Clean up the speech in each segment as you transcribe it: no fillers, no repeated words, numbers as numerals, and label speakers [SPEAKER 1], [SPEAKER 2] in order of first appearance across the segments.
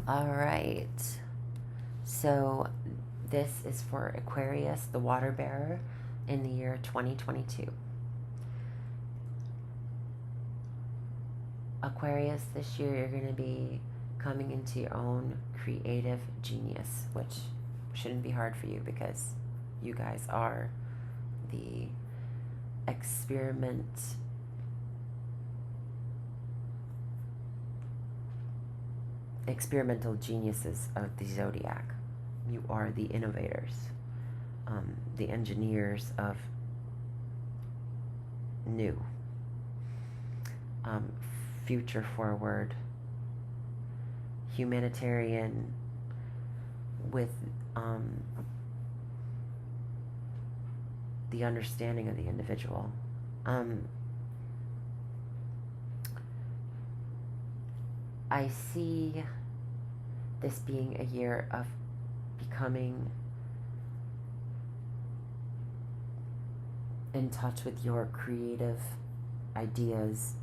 [SPEAKER 1] All right. So this is for Aquarius, the water bearer, in the year 2022. Aquarius, this year you're going to be coming into your own creative genius, which shouldn't be hard for you because you guys are the experimental geniuses of the zodiac. You are the innovators, the engineers of new, future forward, humanitarian with the understanding of the individual. I see this being a year of becoming in touch with your creative ideas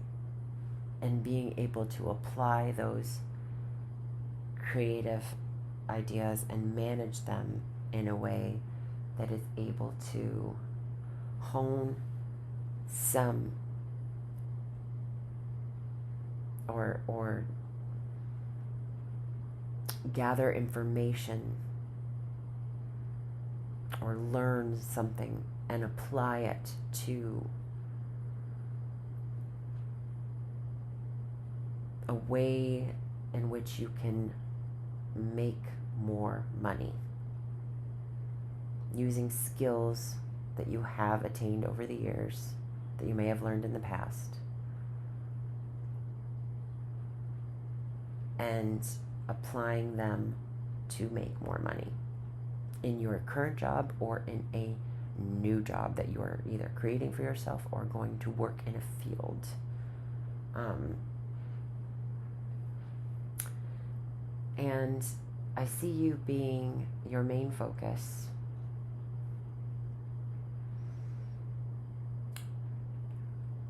[SPEAKER 1] and being able to apply those creative ideas and manage them in a way that is able to hone some or gather information or learn something and apply it to a way in which you can make more money using skills that you have attained over the years, that you may have learned in the past, and applying them to make more money in your current job or in a new job that you are either creating for yourself or going to work in a field. And I see you being your main focus.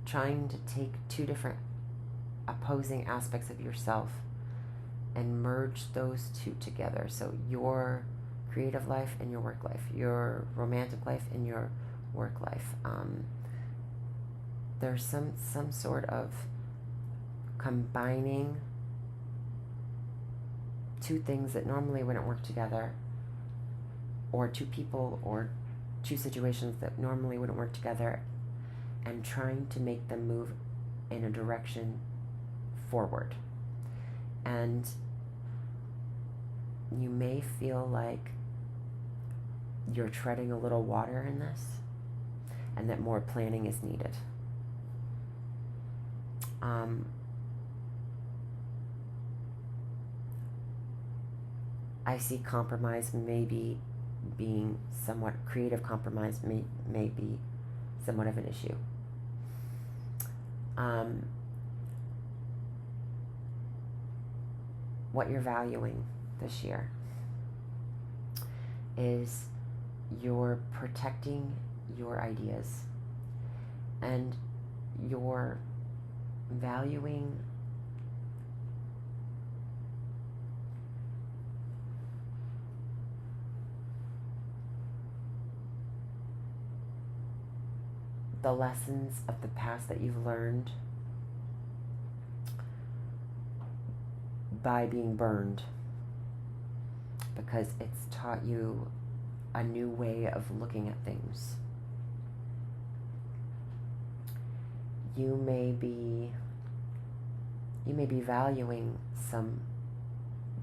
[SPEAKER 1] Trying to take two different opposing aspects of yourself and merge those two together. So your creative life and your work life, your romantic life and your work life. There's some sort of combining two things that normally wouldn't work together, or two people or two situations that normally wouldn't work together, and trying to make them move in a direction forward. And you may feel like you're treading a little water in this and that more planning is needed. I see compromise maybe being somewhat, creative compromise may be somewhat of an issue. What you're valuing this year is you're protecting your ideas and you're valuing the lessons of the past that you've learned by being burned, because it's taught you a new way of looking at things. You may be valuing some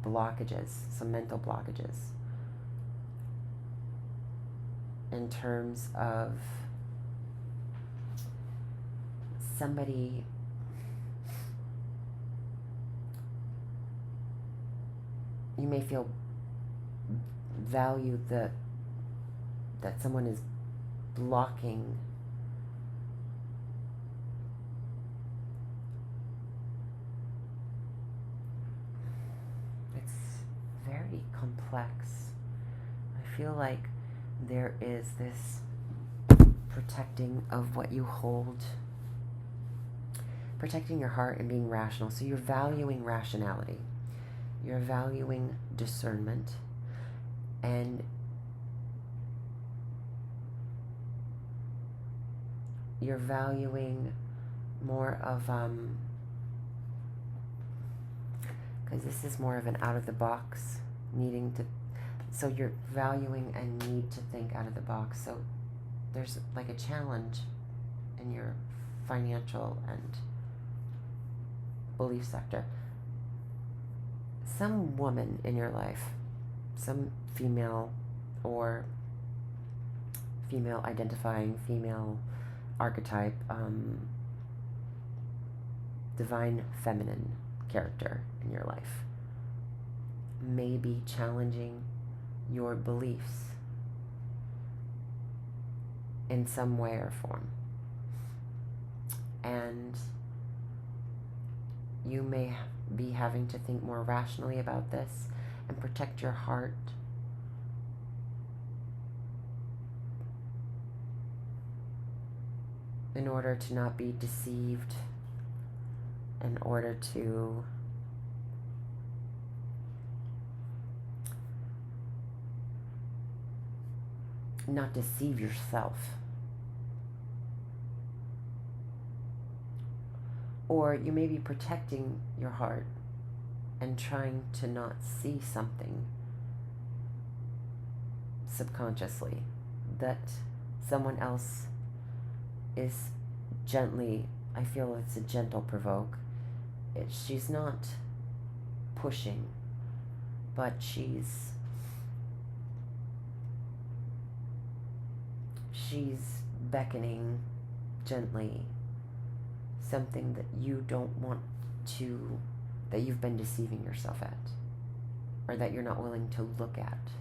[SPEAKER 1] blockages, some mental blockages, in terms of somebody you may feel value that someone is blocking it's very complex. I feel like there is this protecting of what you hold, protecting your heart and being rational. So you're valuing rationality. You're valuing discernment, and you're valuing more of, because this is more of an out of the box, needing to, so you're valuing a need to think out of the box. So there's like a challenge in your financial and belief sector. Some woman in your life, some female or female identifying, female archetype, divine feminine character in your life may be challenging your beliefs in some way or form. And you may be having to think more rationally about this and protect your heart in order to not be deceived, in order to not deceive yourself. Or you may be protecting your heart and trying to not see something subconsciously that someone else is gently, I feel it's a gentle provoke. She's not pushing, but she's beckoning gently something that you don't want to, that you've been deceiving yourself at, or that you're not willing to look at.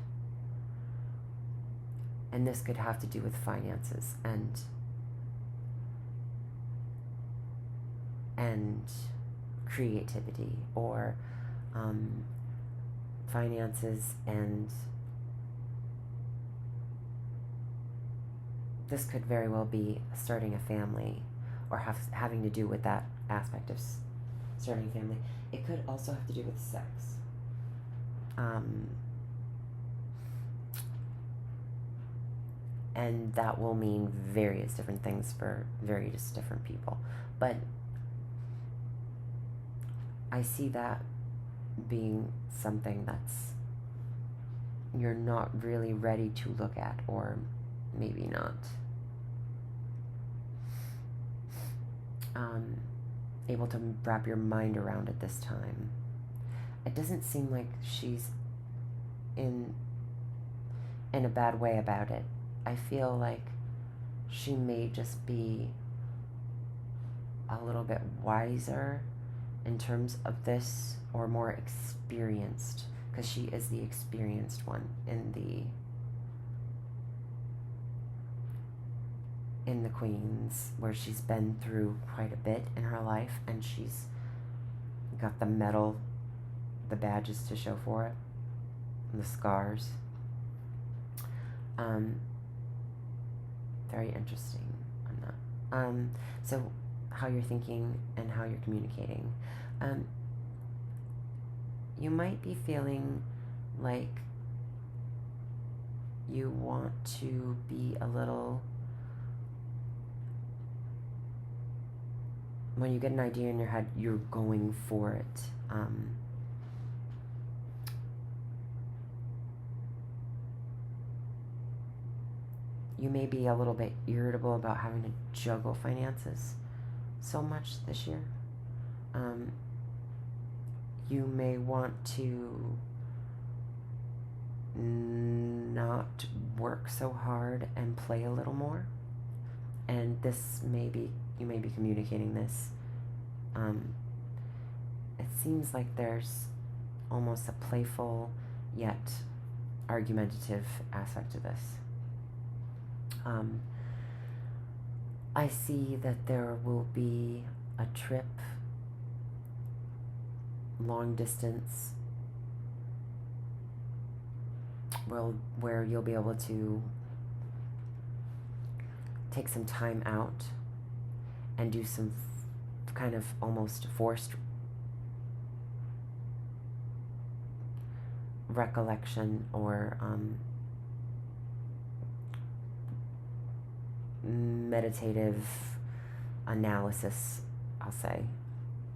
[SPEAKER 1] And this could have to do with finances and creativity, or finances, and this could very well be starting a family, or having to do with that aspect of starting a family. It could also have to do with sex. And that will mean various different things for various different people. But I see that being something that's you're not really ready to look at, or maybe not able to wrap your mind around at this time. It doesn't seem like she's in a bad way about it. I feel like she may just be a little bit wiser in terms of this, or more experienced, because she is the experienced one in the Queens, where she's been through quite a bit in her life, and she's got the medal, the badges to show for it, and the scars. Very interesting on that. So how you're thinking and how you're communicating. You might be feeling like you want to be a little, when you get an idea in your head, you're going for it. You may be a little bit irritable about having to juggle finances so much this year. You may want to not work so hard and play a little more. And you may be communicating this. It seems like there's almost a playful yet argumentative aspect to this. I see that there will be a trip, long distance, where you'll be able to take some time out and do some kind of almost forced recollection or meditative analysis, I'll say,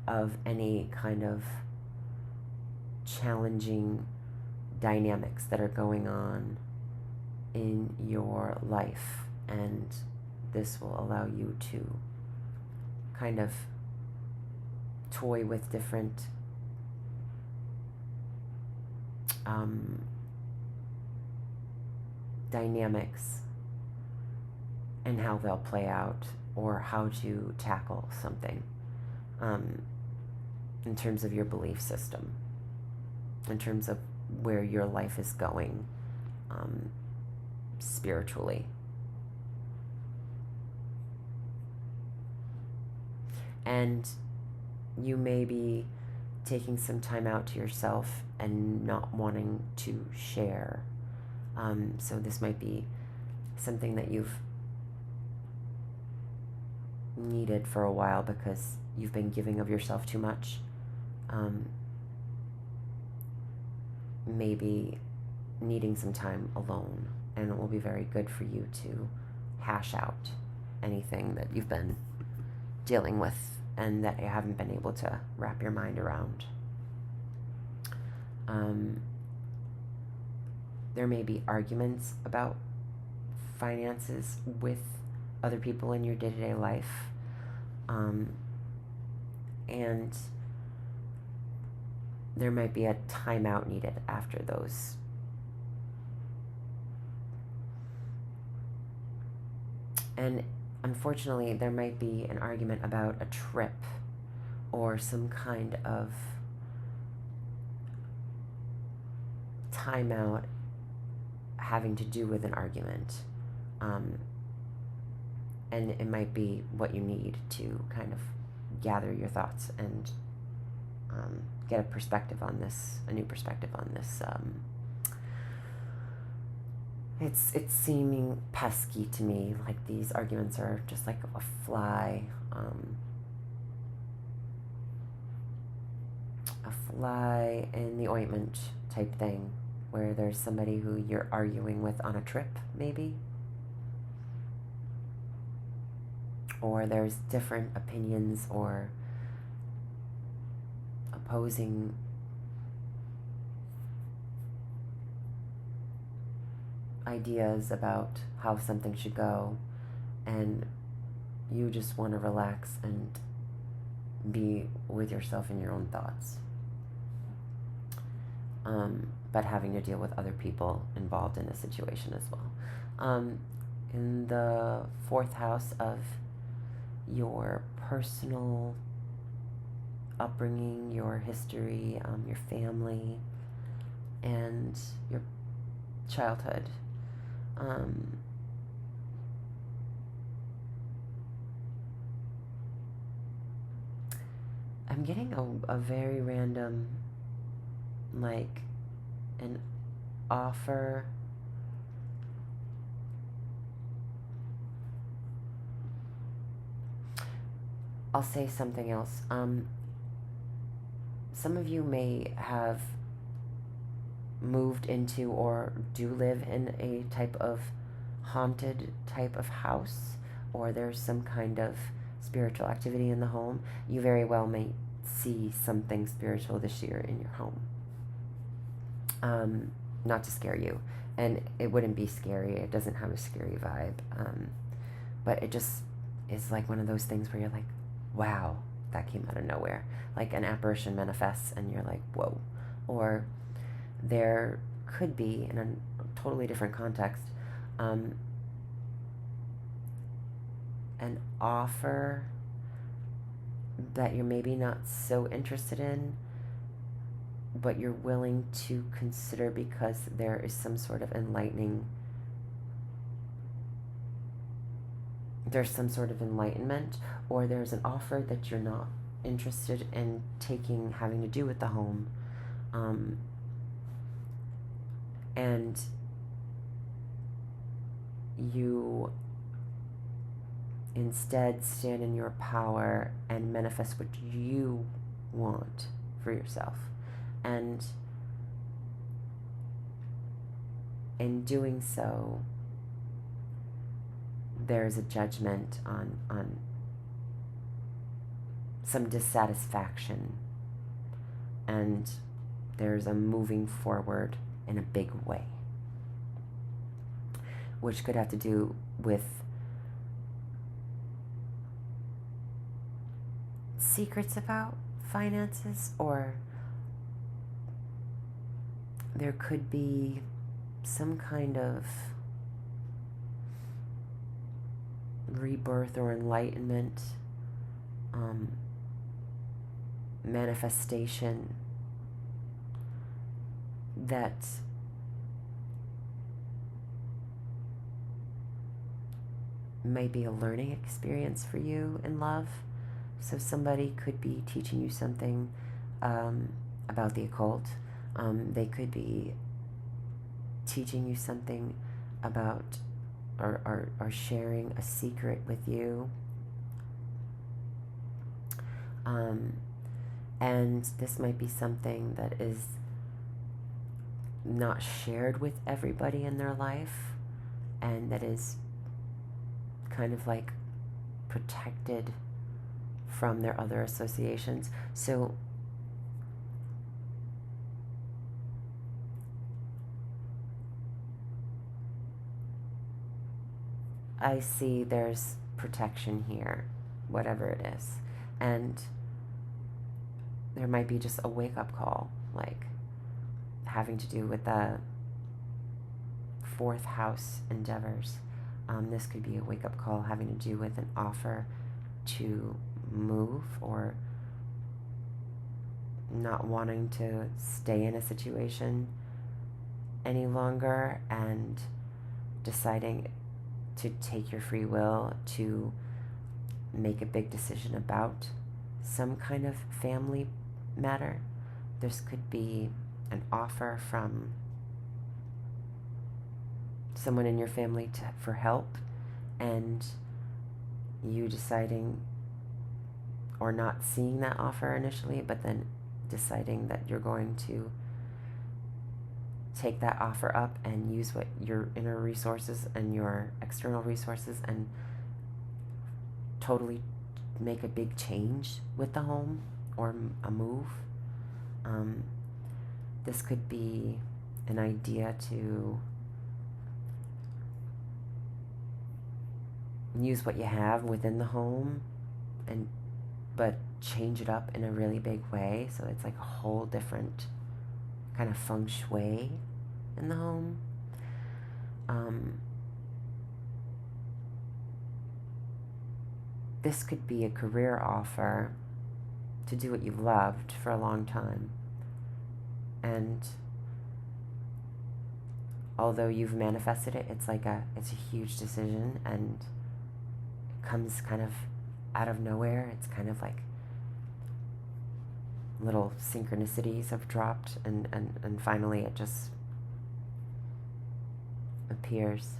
[SPEAKER 1] of any kind of challenging dynamics that are going on in your life, and this will allow you to kind of toy with different dynamics and how they'll play out, or how to tackle something in terms of your belief system, in terms of where your life is going spiritually. And you may be taking some time out to yourself and not wanting to share. So this might be something that you've needed for a while because you've been giving of yourself too much. Maybe needing some time alone, and it will be very good for you to hash out anything that you've been dealing with and that you haven't been able to wrap your mind around. There may be arguments about finances with other people in your day-to-day life, and there might be a timeout needed after those. And unfortunately, there might be an argument about a trip or some kind of timeout having to do with an argument. And it might be what you need to kind of gather your thoughts and get a perspective on this, a new perspective on this. It's seeming pesky to me, like these arguments are just like a fly in the ointment type thing, where there's somebody who you're arguing with on a trip, maybe. Or there's different opinions or opposing ideas about how something should go, and you just want to relax and be with yourself and your own thoughts, but having to deal with other people involved in the situation as well. In the 4th house of your personal upbringing, your history, your family, and your childhood. I'm getting a very random, like, an offer. I'll say something else. Some of you may have moved into or do live in a type of haunted type of house, or there's some kind of spiritual activity in the home. You very well may see something spiritual this year in your home. Not to scare you, and it wouldn't be scary. It doesn't have a scary vibe, but it just is like one of those things where you're like, wow, that came out of nowhere. Like an apparition manifests and you're like, whoa. Or there could be, in a totally different context, an offer that you're maybe not so interested in, but you're willing to consider because there is some sort of enlightening, there's some sort of enlightenment, or there's an offer that you're not interested in taking having to do with the home, and you instead stand in your power and manifest what you want for yourself. And in doing so, there's a judgment on some dissatisfaction, and there's a moving forward in a big way, which could have to do with secrets about finances, or there could be some kind of rebirth or enlightenment, manifestation that may be a learning experience for you in love. So somebody could be teaching you something about the occult. They could be teaching you something about or sharing a secret with you. And this might be something that is not shared with everybody in their life, and that is kind of like protected from their other associations. So I see there's protection here, whatever it is. And there might be just a wake-up call, like having to do with the fourth house endeavors. This could be a wake-up call having to do with an offer to move, or not wanting to stay in a situation any longer, and deciding to take your free will to make a big decision about some kind of family matter. This could be an offer from someone in your family for help, and you deciding, or not seeing that offer initially, but then deciding that you're going to take that offer up and use what your inner resources and your external resources and totally make a big change with the home or a move. This could be an idea to use what you have within the home, but change it up in a really big way, so it's like a whole different kind of feng shui in the home. This could be a career offer to do what you've loved for a long time, and although you've manifested it, it's a huge decision, and it comes kind of out of nowhere. It's kind of like little synchronicities have dropped, and finally it just appears.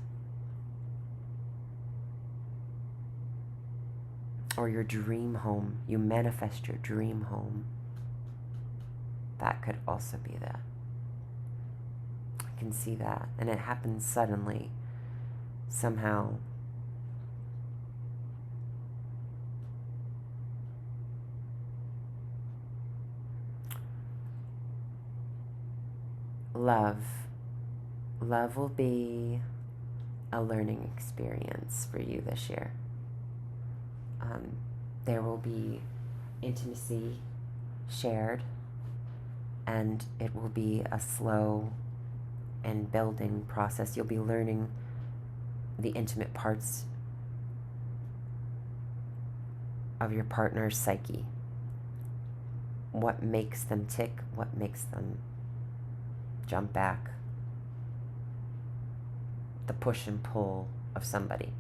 [SPEAKER 1] Or your dream home. You manifest your dream home. That could also be that. I can see that. And it happens suddenly, somehow. Love. Love will be a learning experience for you this year. There will be intimacy shared, and it will be a slow and building process. You'll be learning the intimate parts of your partner's psyche. What makes them tick, what makes them jump back, the push and pull of somebody,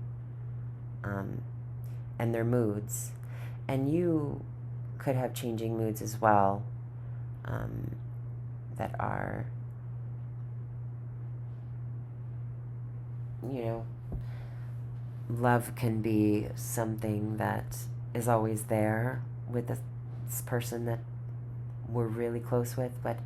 [SPEAKER 1] and their moods. And you could have changing moods as well, that are, love can be something that is always there with this person that we're really close with, but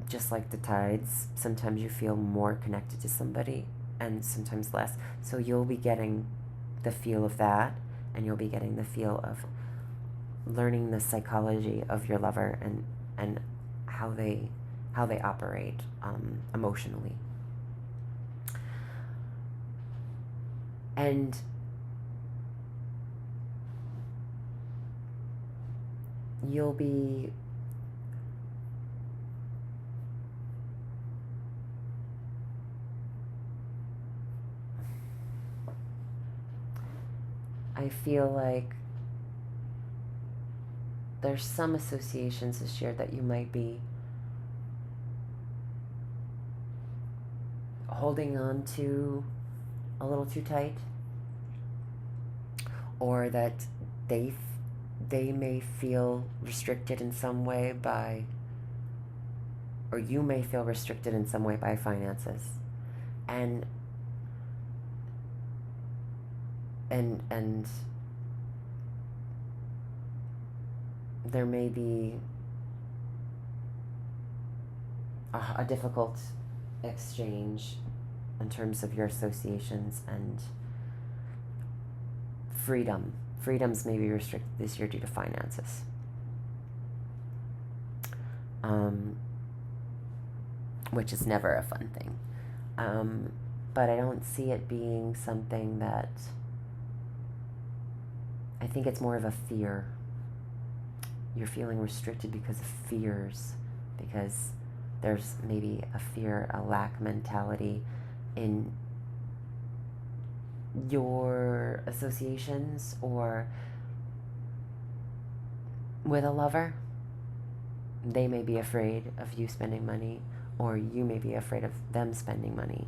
[SPEAKER 1] just like the tides, sometimes you feel more connected to somebody and sometimes less. So you'll be getting the feel of that, and you'll be getting the feel of learning the psychology of your lover and how they operate emotionally. And you'll be I feel like there's some associations this year that you might be holding on to a little too tight, or that they may feel restricted in some way by, or you may feel restricted in some way by finances, and there may be a difficult exchange in terms of your associations, and freedoms may be restricted this year due to finances, which is never a fun thing, but I don't see it being something that, I think it's more of a fear. You're feeling restricted because of fears, because there's maybe a fear, a lack mentality in your associations or with a lover. They may be afraid of you spending money, or you may be afraid of them spending money.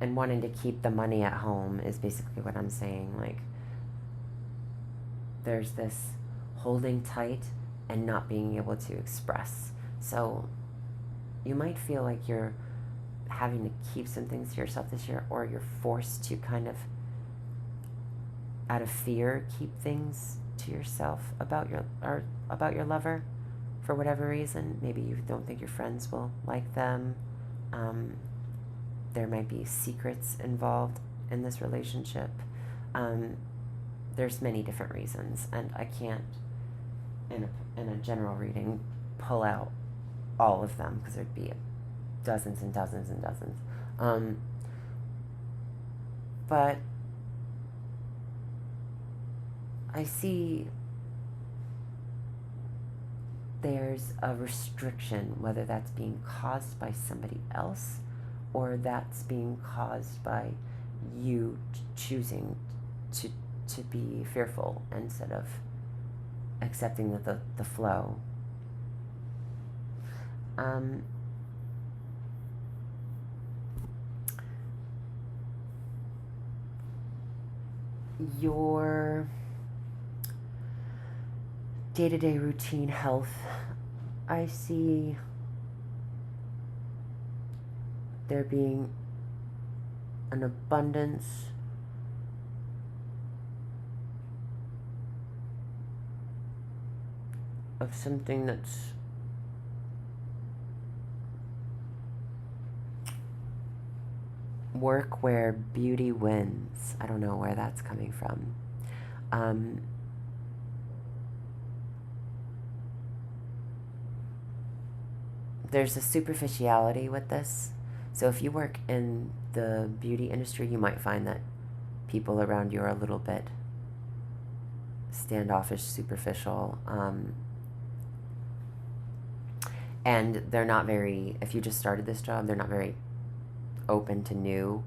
[SPEAKER 1] And wanting to keep the money at home is basically what I'm saying. Like, there's this holding tight and not being able to express. So you might feel like you're having to keep some things to yourself this year, or you're forced to kind of, out of fear, keep things to yourself about your lover for whatever reason. Maybe you don't think your friends will like them. There might be secrets involved in this relationship. There's many different reasons, and I can't, in a general reading, pull out all of them, because there'd be dozens and dozens and dozens. But I see there's a restriction, whether that's being caused by somebody else, or that's being caused by you choosing to be fearful instead of accepting the flow. Your day-to-day routine health, I see there being an abundance of something that's work where beauty wins. I don't know where that's coming from. There's a superficiality with this. So if you work in the beauty industry, you might find that people around you are a little bit standoffish, superficial, and they're not very, if you just started this job, they're not very open to new.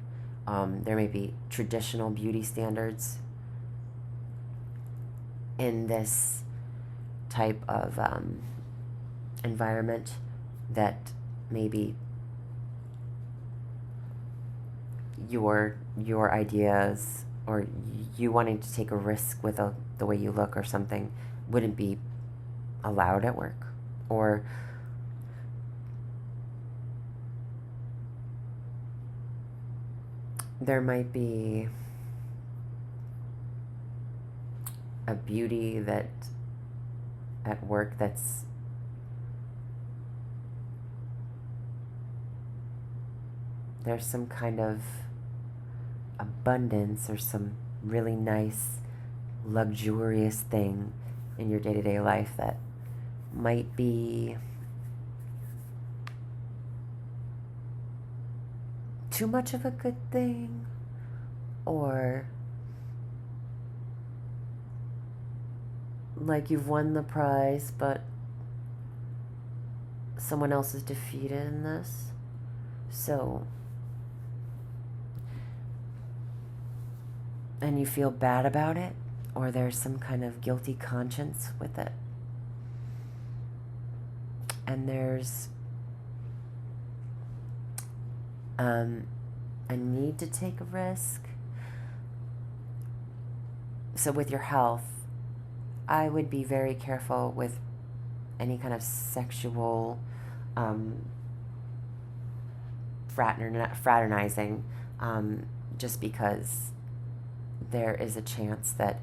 [SPEAKER 1] There may be traditional beauty standards in this type of environment that maybe your ideas, or you wanting to take a risk with the way you look or something, wouldn't be allowed at work. Or there might be a beauty that at work there's some kind of abundance or some really nice, luxurious thing in your day-to-day life that might be too much of a good thing, or like you've won the prize but someone else is defeated in this. So, and you feel bad about it, or there's some kind of guilty conscience with it. And there's a need to take a risk. So with your health, I would be very careful with any kind of sexual fraternizing, just because there is a chance that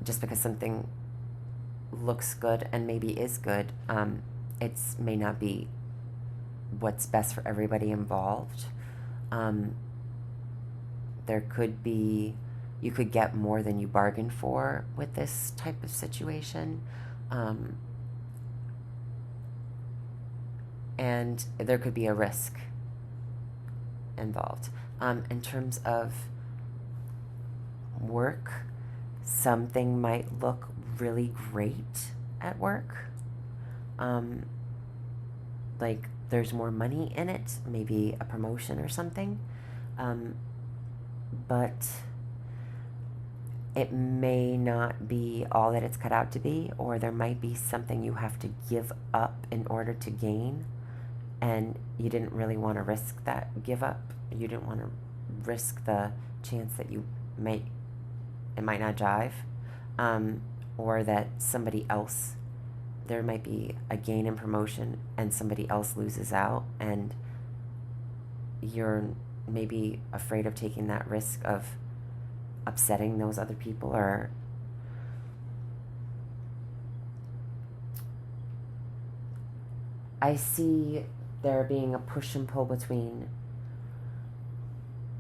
[SPEAKER 1] just because something looks good and maybe is good, it may not be what's best for everybody involved. There could be, you could get more than you bargained for with this type of situation. And there could be a risk involved. In terms of work, something might look really great at work. Like there's more money in it, maybe a promotion or something. But it may not be all that it's cut out to be, or there might be something you have to give up in order to gain, and you didn't really want to risk that give up. You didn't want to risk the chance that it might not jive, or that somebody else, there might be a gain in promotion and somebody else loses out, and you're maybe afraid of taking that risk of upsetting those other people. Or I see there being a push and pull between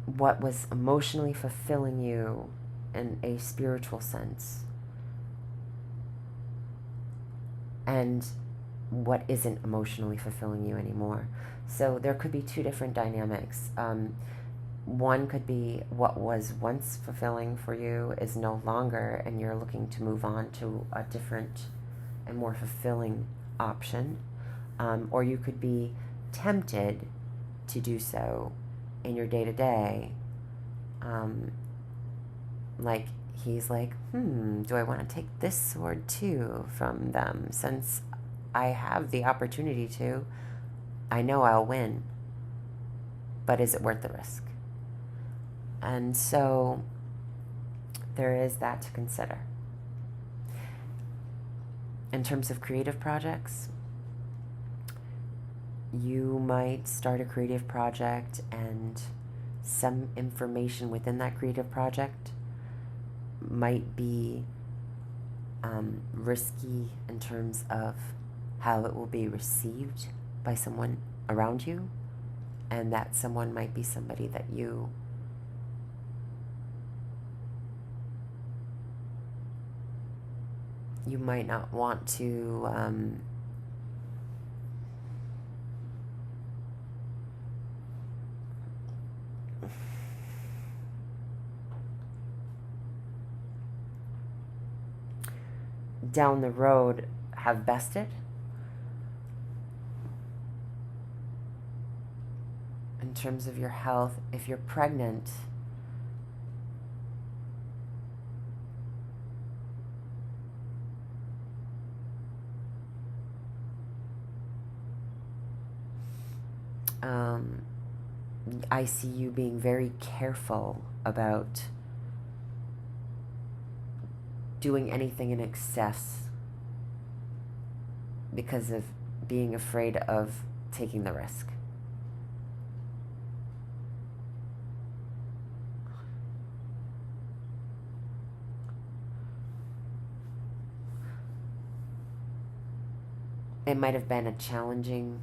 [SPEAKER 1] what was emotionally fulfilling you in a spiritual sense and what isn't emotionally fulfilling you anymore. So there could be two different dynamics. One could be what was once fulfilling for you is no longer, and you're looking to move on to a different and more fulfilling option. Or you could be tempted to do so in your day-to-day. Like he's like, do I want to take this sword too from them? Since I have the opportunity to, I know I'll win. But is it worth the risk? And so there is that to consider. In terms of creative projects, you might start a creative project, and some information within that creative project might be risky in terms of how it will be received by someone around you, and that someone might be somebody that you might not want to down the road have bested. In terms of your health, if you're pregnant, I see you being very careful about doing anything in excess because of being afraid of taking the risk. it might have been a challenging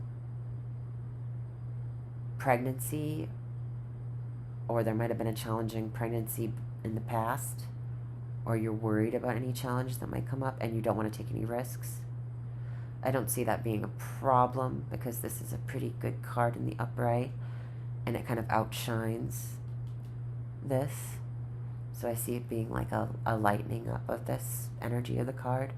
[SPEAKER 1] pregnancy, or there might have been a challenging pregnancy in the past, or you're worried about any challenge that might come up and you don't want to take any risks. I don't see that being a problem because this is a pretty good card in the upright and it kind of outshines this. So I see it being like a lightening up of this energy of the card.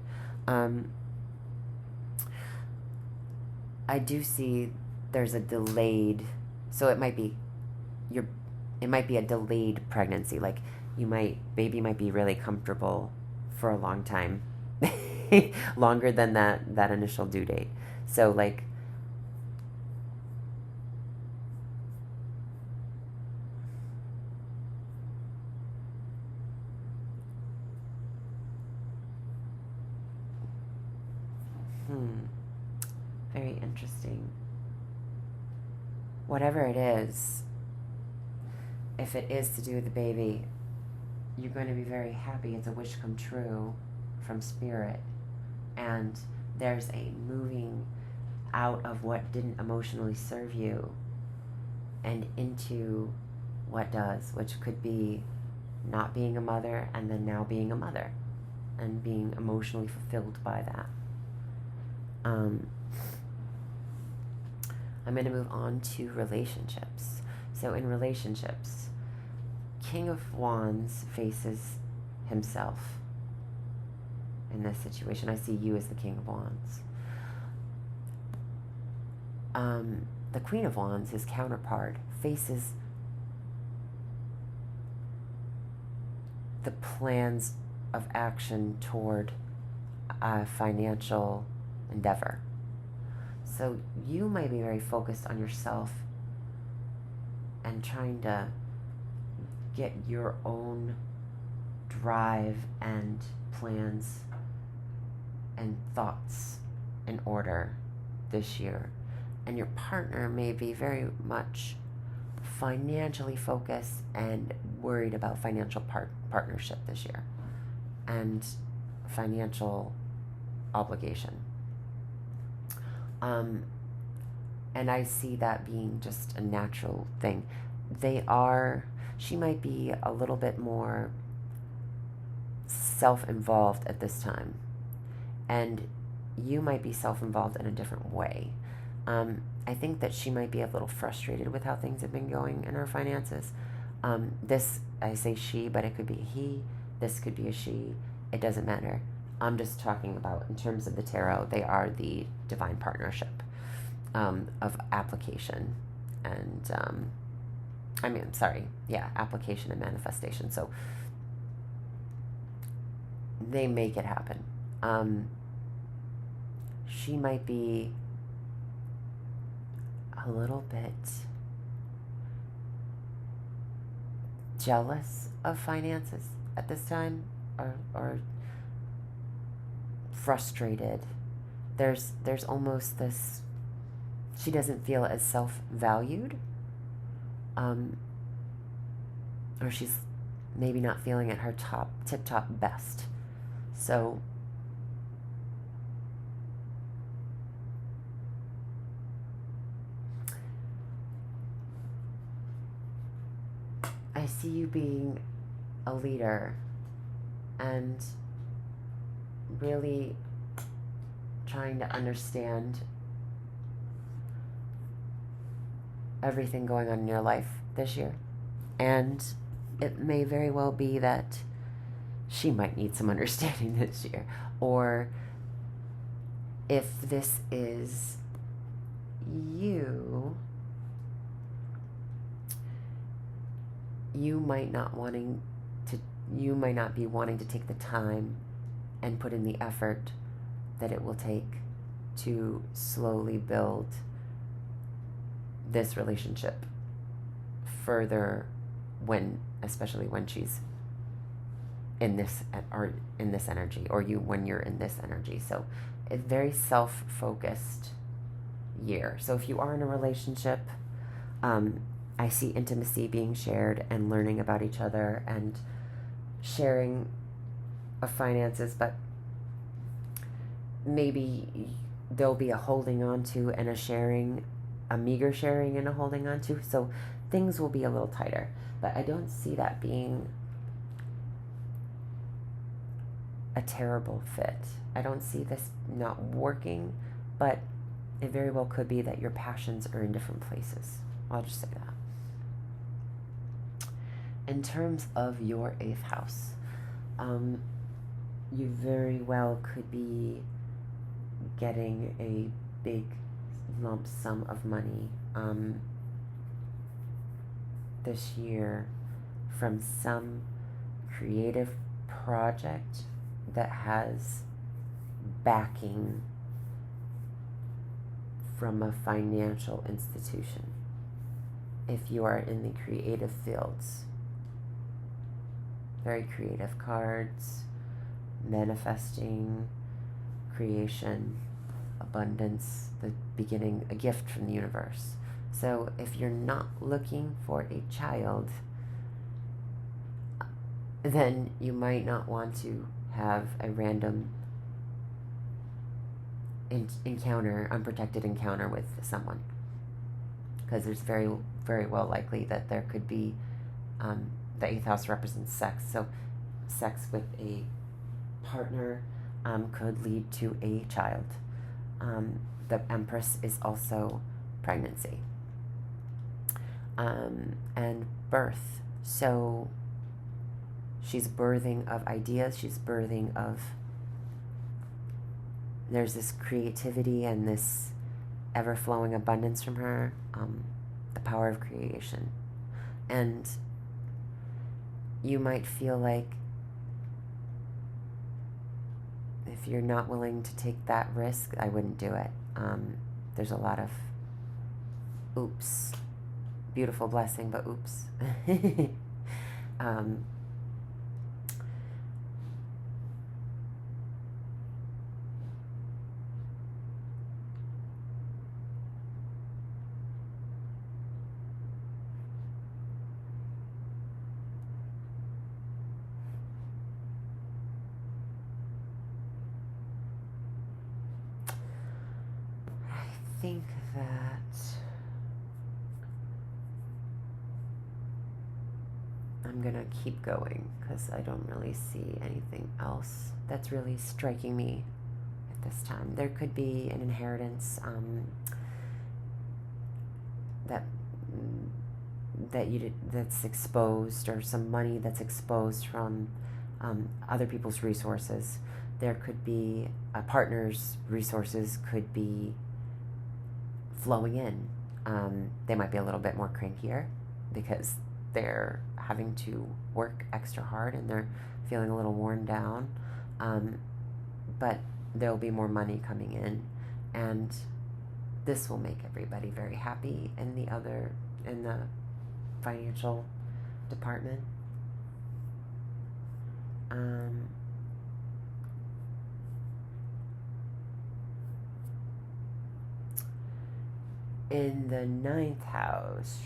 [SPEAKER 1] I do see there's a delayed, so it might be a delayed pregnancy. Like baby might be really comfortable for a long time, longer than that initial due date. So like, very interesting. Whatever it is, if it is to do with the baby, you're going to be very happy. It's a wish come true from spirit. And there's a moving out of what didn't emotionally serve you and into what does, which could be not being a mother and then now being a mother and being emotionally fulfilled by that. I'm going to move on to relationships. So in relationships, King of Wands faces himself in this situation. I see you as the King of Wands. The Queen of Wands, his counterpart, faces the plans of action toward a financial endeavor. So you might be very focused on yourself and trying to get your own drive and plans and thoughts in order this year. And your partner may be very much financially focused and worried about financial partnership this year and financial obligation. And I see that being just a natural thing. She might be a little bit more self-involved at this time. And you might be self-involved in a different way. I think that she might be a little frustrated with how things have been going in her finances. I say she, but it could be a he. This could be a she. It doesn't matter. I'm just talking about, in terms of the tarot, they are the divine partnership of application and, application and manifestation. So they make it happen. She might be a little bit jealous of finances at this time, or frustrated. There's almost this, she doesn't feel as self-valued, or she's maybe not feeling at her tip-top best. So I see you being a leader and really trying to understand everything going on in your life this year. And it may very well be that she might need some understanding this year. Or if this is you, you might not be wanting to take the time and put in the effort that it will take to slowly build this relationship further, especially when she's in this energy, or when you're in this energy. So it's a very self-focused year. So if you are in a relationship, I see intimacy being shared and learning about each other and sharing of finances, but maybe there'll be a holding on to and a sharing, a meager sharing and a holding on to. So things will be a little tighter. But I don't see that being a terrible fit. I don't see this not working, but it very well could be that your passions are in different places. I'll just say that. In terms of your 8th house, you very well could be getting a big lump sum of money this year from some creative project that has backing from a financial institution. If you are in the creative fields, very creative cards, manifesting, creation, abundance, the beginning, a gift from the universe. So if you're not looking for a child, then you might not want to have a random encounter, unprotected encounter with someone, because there's very, very well likely that there could be, the 8th house represents sex, so sex with a partner could lead to a child. The Empress is also pregnancy and birth. So she's birthing of ideas, she's birthing of, there's this creativity and this ever-flowing abundance from her, the power of creation. And you might feel like if you're not willing to take that risk, I wouldn't do it. There's a lot of oops. Beautiful blessing, but oops. I think that I'm gonna keep going because I don't really see anything else that's really striking me at this time. There could be an inheritance that's exposed, or some money that's exposed from other people's resources. There could be a partner's resources could be flowing in. They might be a little bit more crankier because they're having to work extra hard and they're feeling a little worn down. But there'll be more money coming in, and this will make everybody very happy in the financial department. In the 9th house,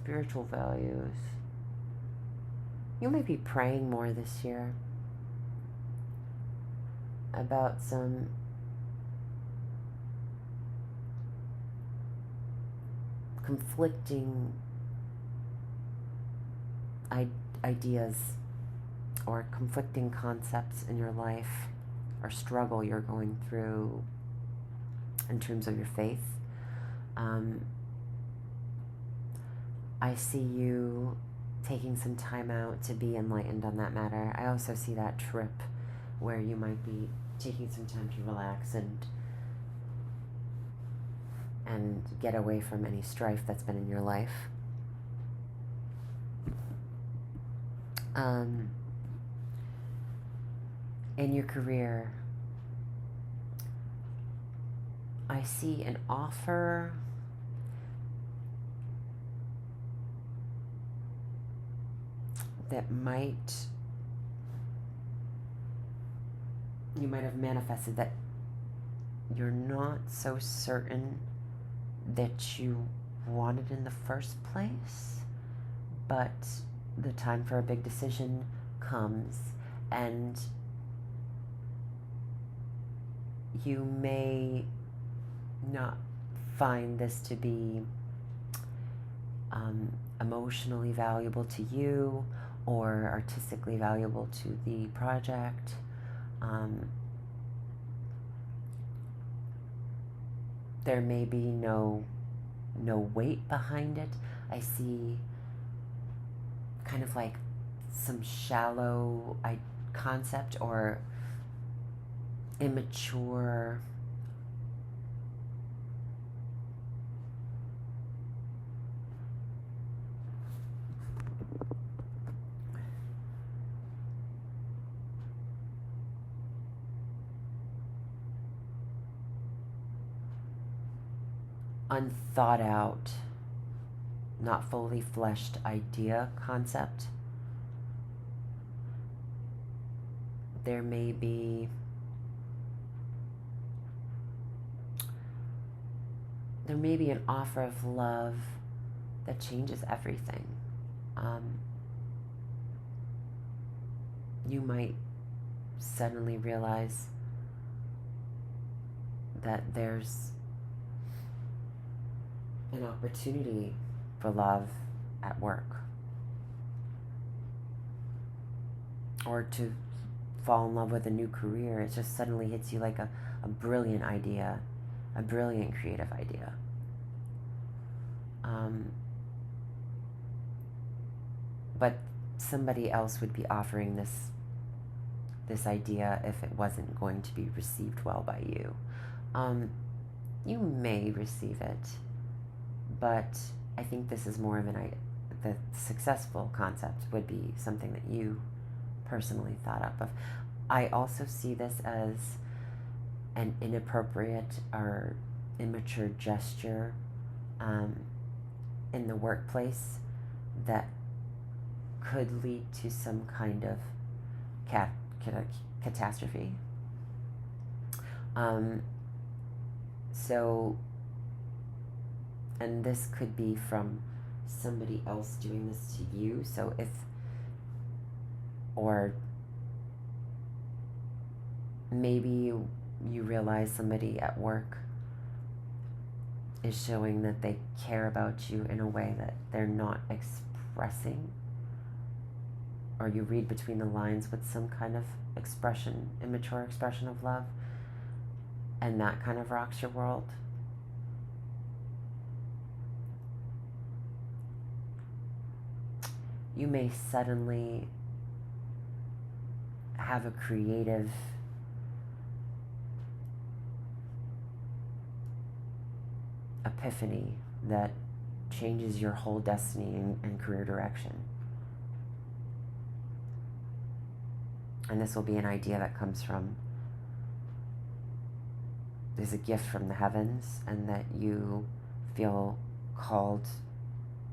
[SPEAKER 1] spiritual values, you might be praying more this year about some conflicting ideas or conflicting concepts in your life, or struggle you're going through in terms of your faith. I see you taking some time out to be enlightened on that matter. I also see that trip where you might be taking some time to relax and get away from any strife that's been in your life. In your career, I see an offer that you might have manifested that you're not so certain that you wanted in the first place, but the time for a big decision comes and you may not find this to be emotionally valuable to you or artistically valuable to the project. There may be no weight behind it. I see kind of like some shallow concept or immature unthought out, not fully fleshed idea concept. There may be an offer of love that changes everything. You might suddenly realize that there's an opportunity for love at work, or to fall in love with a new career. It just suddenly hits you like a brilliant idea, a brilliant creative idea. But somebody else would be offering this idea if it wasn't going to be received well by you. You may receive it, but I think this is more of the successful concept would be something that you personally thought up of. I also see this as an inappropriate or immature gesture in the workplace that could lead to some kind of catastrophe. And this could be from somebody else doing this to you. So or maybe you realize somebody at work is showing that they care about you in a way that they're not expressing, or you read between the lines with some kind of immature expression of love, and that kind of rocks your world. You may suddenly have a creative epiphany that changes your whole destiny and career direction. And this will be an idea that comes from, there's a gift from the heavens, and that you feel called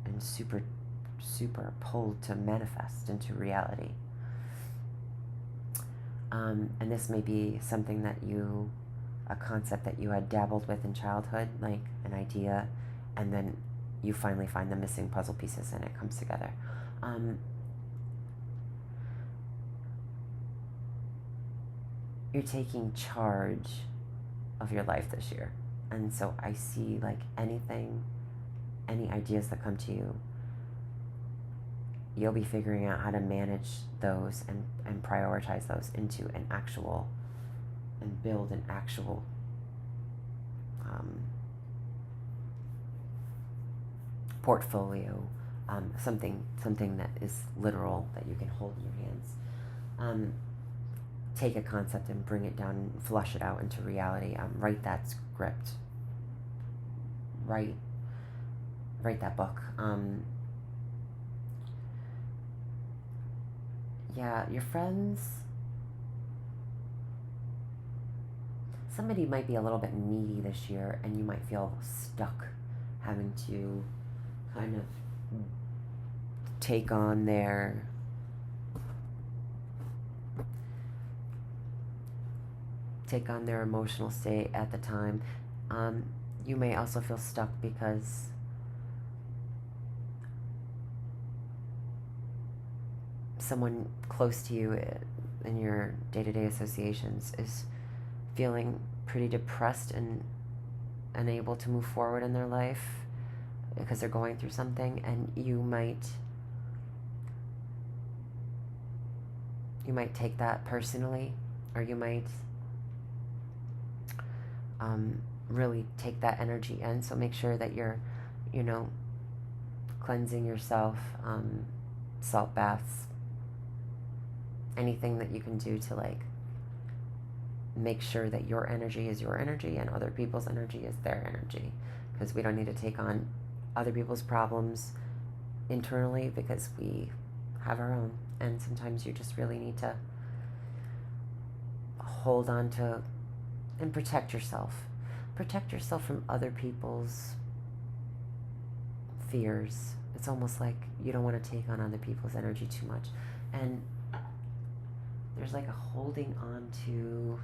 [SPEAKER 1] and super pulled to manifest into reality. And this may be something that a concept that you had dabbled with in childhood, like an idea, and then you finally find the missing puzzle pieces and it comes together. You're taking charge of your life this year. And so I see like any ideas that come to you, you'll be figuring out how to manage those and prioritize those into an actual, and build an actual portfolio, something that is literal that you can hold in your hands. Take a concept and bring it down and flush it out into reality. Write that script. Write that book. Yeah, your friends, somebody might be a little bit needy this year, and you might feel stuck having to kind of take on their emotional state at the time. You may also feel stuck because someone close to you in your day-to-day associations is feeling pretty depressed and unable to move forward in their life because they're going through something, and you might take that personally, or you might really take that energy in. So make sure that you're, cleansing yourself, salt baths, anything that you can do to make sure that your energy is your energy and other people's energy is their energy, because we don't need to take on other people's problems internally, because we have our own. And sometimes you just really need to hold on to and protect yourself from other people's fears. It's almost like you don't want to take on other people's energy too much, and there's a holding on to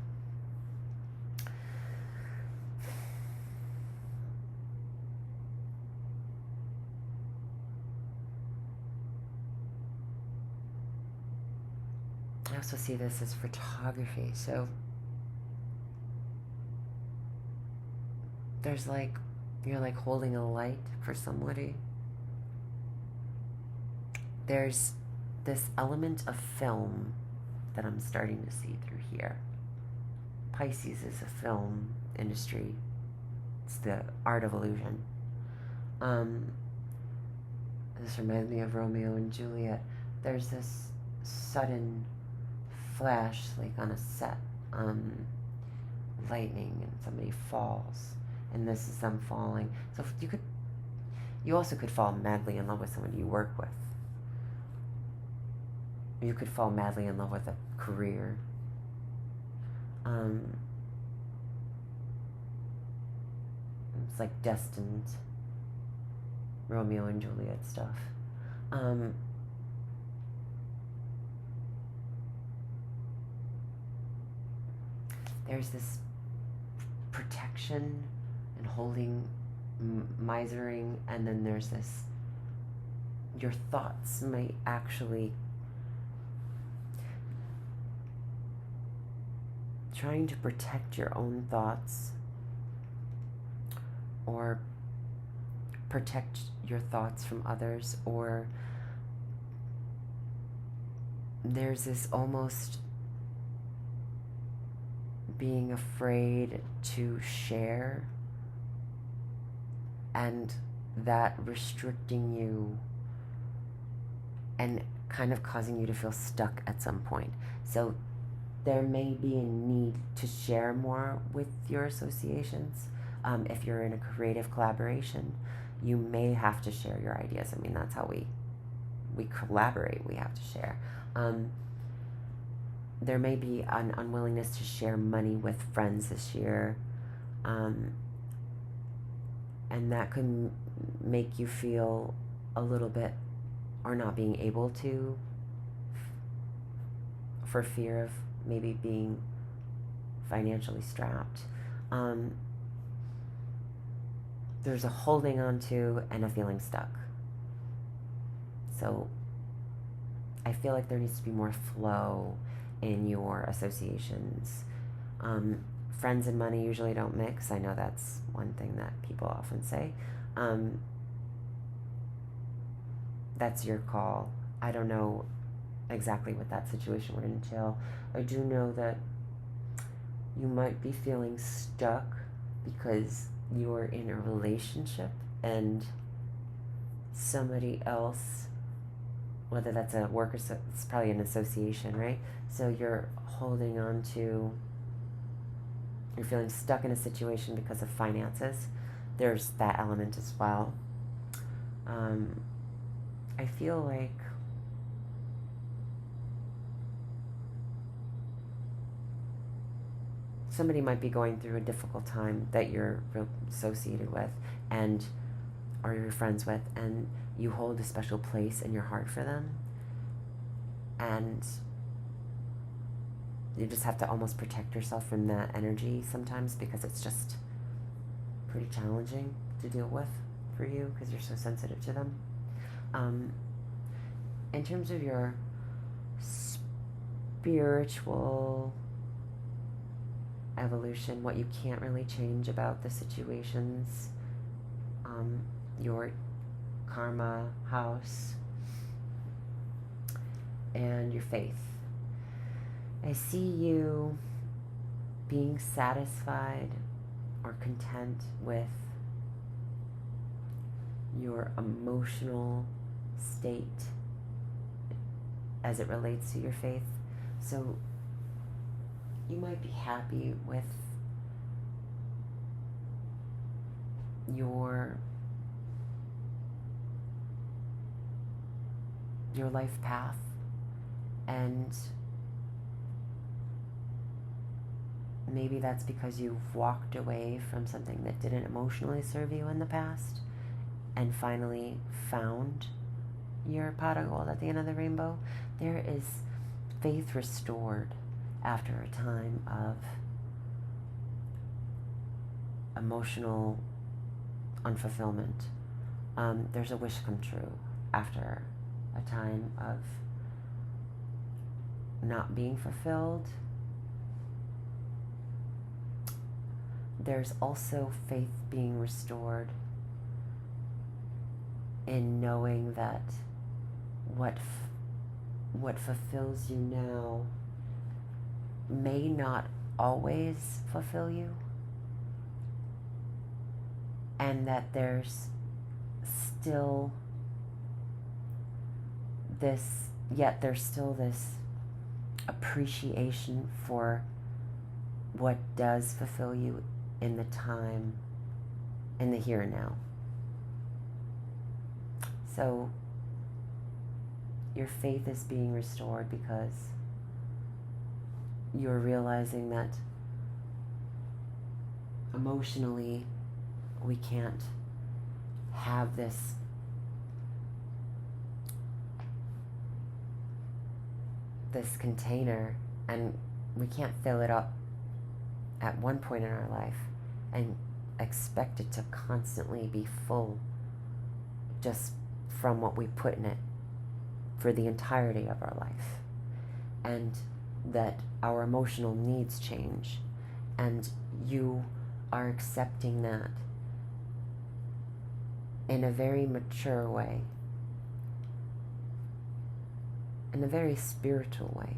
[SPEAKER 1] I also see this as photography. So there's you're holding a light for somebody. There's this element of film that I'm starting to see through here. Pisces is a film industry. It's the art of illusion. This reminds me of Romeo and Juliet. There's this sudden flash, on a set, lightning, and somebody falls, and this is them falling. So you also could fall madly in love with someone you work with. You could fall madly in love with a career. It's destined Romeo and Juliet stuff. There's this protection and holding, misering, and then there's this, your thoughts might actually trying to protect your own thoughts, or protect your thoughts from others, or there's this almost being afraid to share, and that restricting you and kind of causing you to feel stuck at some point. So there may be a need to share more with your associations. If you're in a creative collaboration, you may have to share your ideas. I mean, that's how we collaborate. We have to share. There may be an unwillingness to share money with friends this year, and that could make you feel a little bit, or not being able to, for fear of maybe being financially strapped. There's a holding on to and a feeling stuck. So I feel like there needs to be more flow in your associations. Friends and money usually don't mix. I know that's one thing that people often say. That's your call. I don't know exactly what that situation would entail. I do know that you might be feeling stuck because you're in a relationship and somebody else, whether that's a work or it's probably an association, right? So you're holding on to, you're feeling stuck in a situation because of finances. There's that element as well. I feel like somebody might be going through a difficult time that you're associated with and or you're friends with, and you hold a special place in your heart for them, and you just have to almost protect yourself from that energy sometimes, because it's just pretty challenging to deal with for you because you're so sensitive to them. In terms of your spiritual evolution, what you can't really change about the situations, your karma house, and your faith. I see you being satisfied or content with your emotional state as it relates to your faith. So you might be happy with your life path, and maybe that's because you've walked away from something that didn't emotionally serve you in the past and finally found your pot of gold at the end of the rainbow. There is faith restored after a time of emotional unfulfillment. There's a wish come true after a time of not being fulfilled. There's also faith being restored in knowing that what fulfills you now may not always fulfill you, and that there's still this appreciation for what does fulfill you in the time, in the here and now. So your faith is being restored because you're realizing that emotionally we can't have this container, and we can't fill it up at one point in our life and expect it to constantly be full just from what we put in it for the entirety of our life. And that our emotional needs change, and you are accepting that in a very mature way, in a very spiritual way.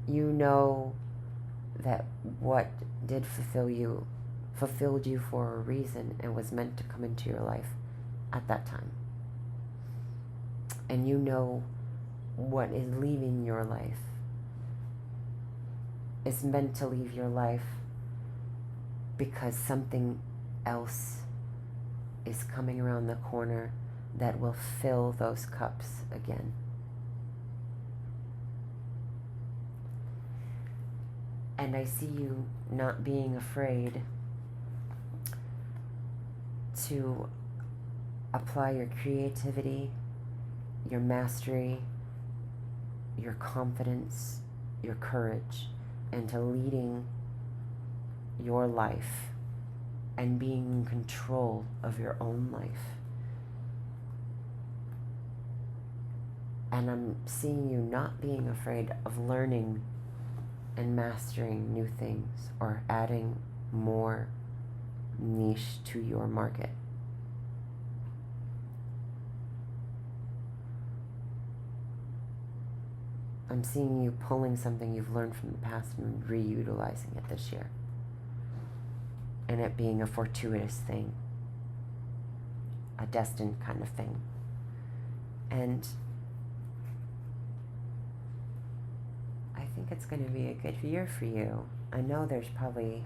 [SPEAKER 1] You know that what did fulfilled you for a reason and was meant to come into your life at that time. And you know what is leaving your life is meant to leave your life because something else is coming around the corner that will fill those cups again. And I see you not being afraid to apply your creativity, your mastery, your confidence, your courage into leading your life and being in control of your own life. And I'm seeing you not being afraid of learning and mastering new things or adding more niche to your market. I'm seeing you pulling something you've learned from the past and reutilizing it this year. And it being a fortuitous thing, a destined kind of thing. And I think it's going to be a good year for you. I know there's probably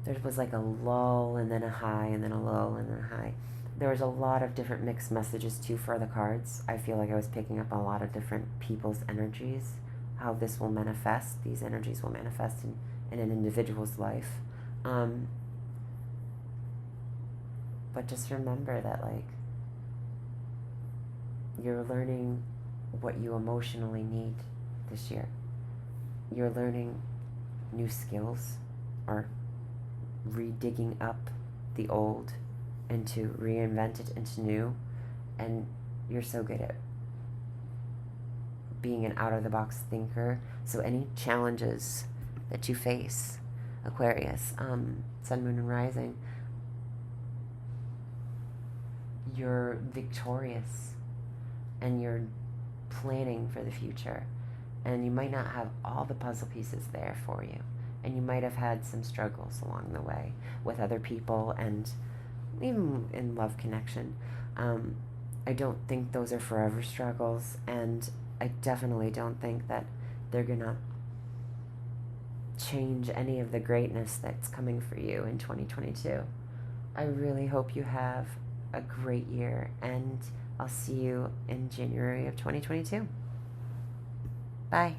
[SPEAKER 1] there was like a lull and then a high and then a lull and then a high. There was a lot of different mixed messages too for the cards. I feel like I was picking up a lot of different people's energies, how this will manifest. These energies will manifest in an individual's life. But just remember that, like, you're learning what you emotionally need this year. You're learning new skills or redigging up the old and to reinvent it into new, and you're so good at being an out-of-the-box thinker. So any challenges that you face, Aquarius, Sun, Moon, and Rising, you're victorious and you're planning for the future. And you might not have all the puzzle pieces there for you. And you might have had some struggles along the way with other people and even in love connection. I don't think those are forever struggles, and I definitely don't think that they're gonna change any of the greatness that's coming for you in 2022. I really hope you have a great year, and I'll see you in January of 2022. Bye.